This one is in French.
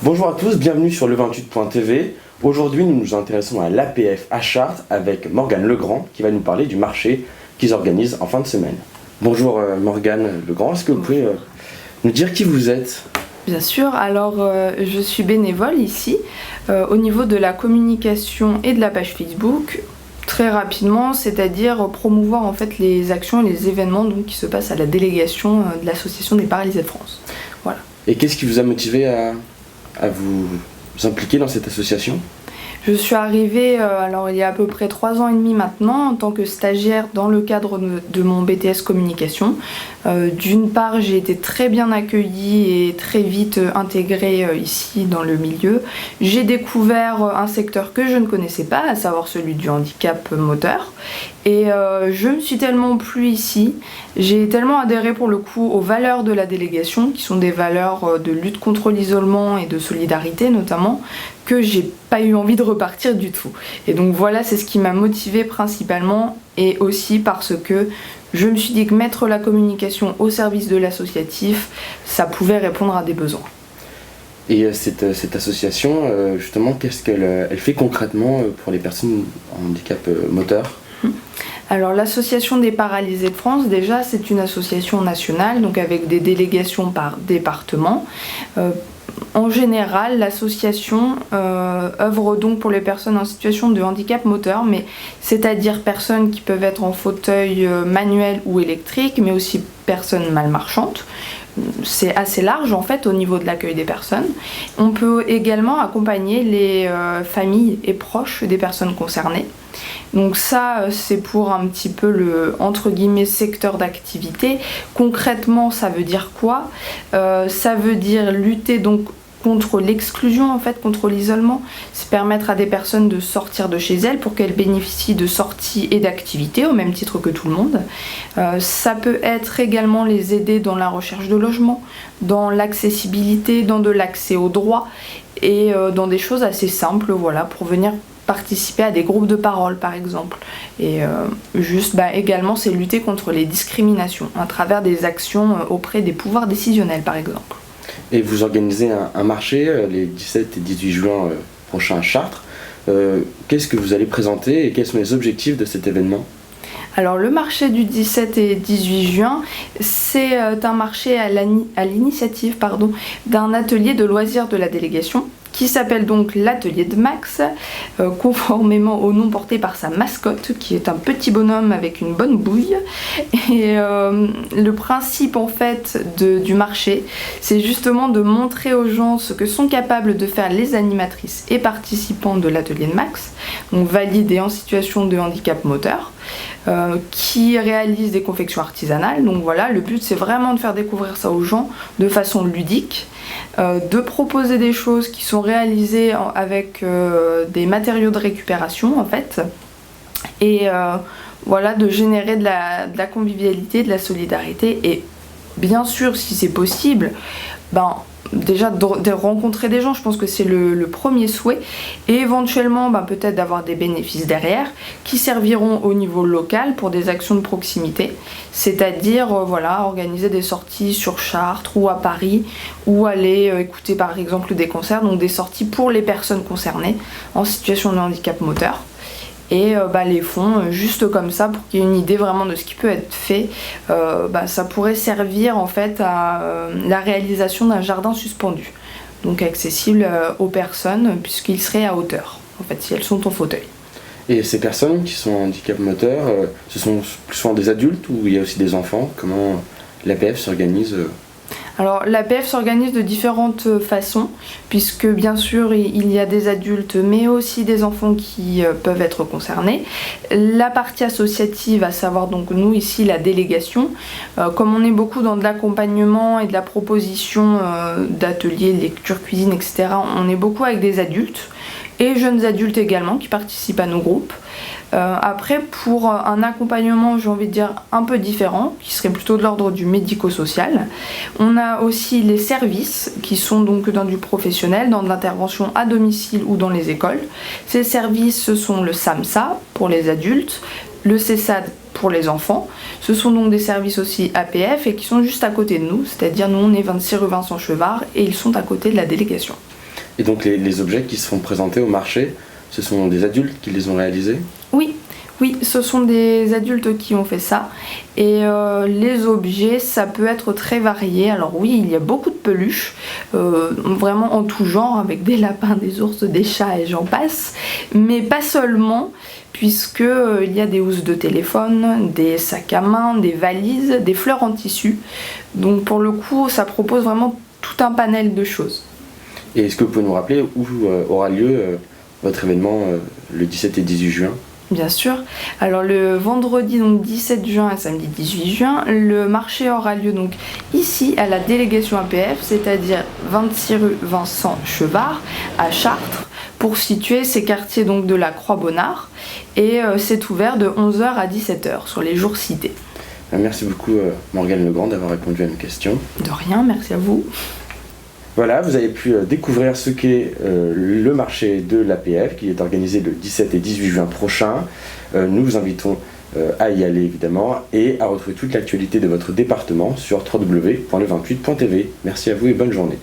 Bonjour à tous, bienvenue sur le28.tv. Aujourd'hui, nous nous intéressons à l'APF à Chartres avec Morgane Legrand qui va nous parler du marché qu'ils organisent en fin de semaine. Bonjour Morgane Legrand, est-ce que vous pouvez nous dire qui vous êtes ? Bien sûr, alors je suis bénévole ici au niveau de la communication et de la page Facebook. Très rapidement, c'est-à-dire promouvoir en fait les actions et les événements donc, qui se passent à la délégation de l'Association des paralysés de France. Voilà. Et qu'est-ce qui vous a motivé à vous impliquer dans cette association ? Je suis arrivée il y a à peu près 3 ans et demi maintenant en tant que stagiaire dans le cadre de mon BTS communication. D'une part, j'ai été très bien accueillie et très vite intégrée ici dans le milieu. J'ai découvert un secteur que je ne connaissais pas, à savoir celui du handicap moteur. Et je me suis tellement plu ici, j'ai tellement adhéré pour le coup aux valeurs de la délégation, qui sont des valeurs de lutte contre l'isolement et de solidarité notamment, que j'ai pas eu envie de repartir du tout. Et donc voilà, c'est ce qui m'a motivée principalement, et aussi parce que je me suis dit que mettre la communication au service de l'associatif, ça pouvait répondre à des besoins. Et cette association, justement, qu'est-ce qu'elle fait concrètement pour les personnes en handicap moteur ? Alors l'association des paralysés de France, déjà c'est une association nationale, donc avec des délégations par département. En général, l'association œuvre donc pour les personnes en situation de handicap moteur, mais c'est-à-dire personnes qui peuvent être en fauteuil manuel ou électrique, mais aussi personnes malmarchantes. C'est assez large en fait au niveau de l'accueil des personnes. On peut également accompagner les familles et proches des personnes concernées. Donc ça, c'est pour un petit peu le entre guillemets secteur d'activité. Concrètement, ça veut dire quoi ? Ça veut dire lutter donc contre l'exclusion en fait, contre l'isolement. C'est permettre à des personnes de sortir de chez elles pour qu'elles bénéficient de sorties et d'activités au même titre que tout le monde. Ça peut être également les aider dans la recherche de logement, dans l'accessibilité, dans de l'accès aux droits et dans des choses assez simples, voilà, pour venir participer à des groupes de parole par exemple. Et également c'est lutter contre les discriminations à travers des actions auprès des pouvoirs décisionnels par exemple. Et vous organisez un marché les 17 et 18 juin prochains à Chartres. Qu'est-ce que vous allez présenter et quels sont les objectifs de cet événement ? Alors le marché du 17 et 18 juin, c'est un marché à l'initiative d'un atelier de loisirs de la délégation qui s'appelle donc l'atelier de Max, conformément au nom porté par sa mascotte, qui est un petit bonhomme avec une bonne bouille. Et le principe en fait du marché, c'est justement de montrer aux gens ce que sont capables de faire les animatrices et participants de l'atelier de Max, donc valides et en situation de handicap moteur, qui réalisent des confections artisanales. Donc voilà, le but c'est vraiment de faire découvrir ça aux gens de façon ludique, de proposer des choses qui sont réalisées avec des matériaux de récupération en fait, et de générer de la convivialité, de la solidarité, et bien sûr si c'est possible, déjà de rencontrer des gens, je pense que c'est le premier souhait, et éventuellement peut-être d'avoir des bénéfices derrière qui serviront au niveau local pour des actions de proximité, c'est-à-dire organiser des sorties sur Chartres ou à Paris, ou aller écouter par exemple des concerts, donc des sorties pour les personnes concernées en situation de handicap moteur. Et les fonds, juste comme ça, pour qu'il y ait une idée vraiment de ce qui peut être fait, ça pourrait servir en fait à la réalisation d'un jardin suspendu, donc accessible aux personnes puisqu'il serait à hauteur, en fait, si elles sont en fauteuil. Et ces personnes qui sont en handicap moteur, ce sont plus souvent des adultes ou il y a aussi des enfants ? Comment l'APF s'organise ? Alors l'APF s'organise de différentes façons, puisque bien sûr il y a des adultes mais aussi des enfants qui peuvent être concernés. La partie associative, à savoir donc nous ici la délégation, comme on est beaucoup dans de l'accompagnement et de la proposition d'ateliers, lecture, cuisine, etc., on est beaucoup avec des adultes et jeunes adultes également qui participent à nos groupes. Après, pour un accompagnement, j'ai envie de dire un peu différent, qui serait plutôt de l'ordre du médico-social, on a aussi les services qui sont donc dans du professionnel, dans de l'intervention à domicile ou dans les écoles. Ces services, ce sont le SAMSA pour les adultes, le CESAD pour les enfants. Ce sont donc des services aussi APF et qui sont juste à côté de nous, c'est-à-dire nous on est 26 rue Vincent Chevard et ils sont à côté de la délégation. Et donc les objets qui seront présentés au marché, ce sont des adultes qui les ont réalisés? Oui, ce sont des adultes qui ont fait ça. Et les objets, ça peut être très varié. Alors oui, il y a beaucoup de peluches, vraiment en tout genre, avec des lapins, des ours, des chats et j'en passe. Mais pas seulement, puisque il y a des housses de téléphone, des sacs à main, des valises, des fleurs en tissu. Donc pour le coup, ça propose vraiment tout un panel de choses. Et est-ce que vous pouvez nous rappeler où aura lieu votre événement le 17 et 18 juin? Bien sûr. Alors le vendredi donc 17 juin et samedi 18 juin, le marché aura lieu donc ici à la délégation APF, c'est-à-dire 26 rue Vincent Chevard à Chartres, pour situer ces quartiers donc de la Croix-Bonnard, et c'est ouvert de 11h à 17h sur les jours cités. Merci beaucoup Morgane Legrand d'avoir répondu à nos questions. De rien, merci à vous. Voilà, vous avez pu découvrir ce qu'est le marché de l'APF qui est organisé le 17 et 18 juin prochain. Nous vous invitons à y aller évidemment et à retrouver toute l'actualité de votre département sur www.le28.tv. Merci à vous et bonne journée.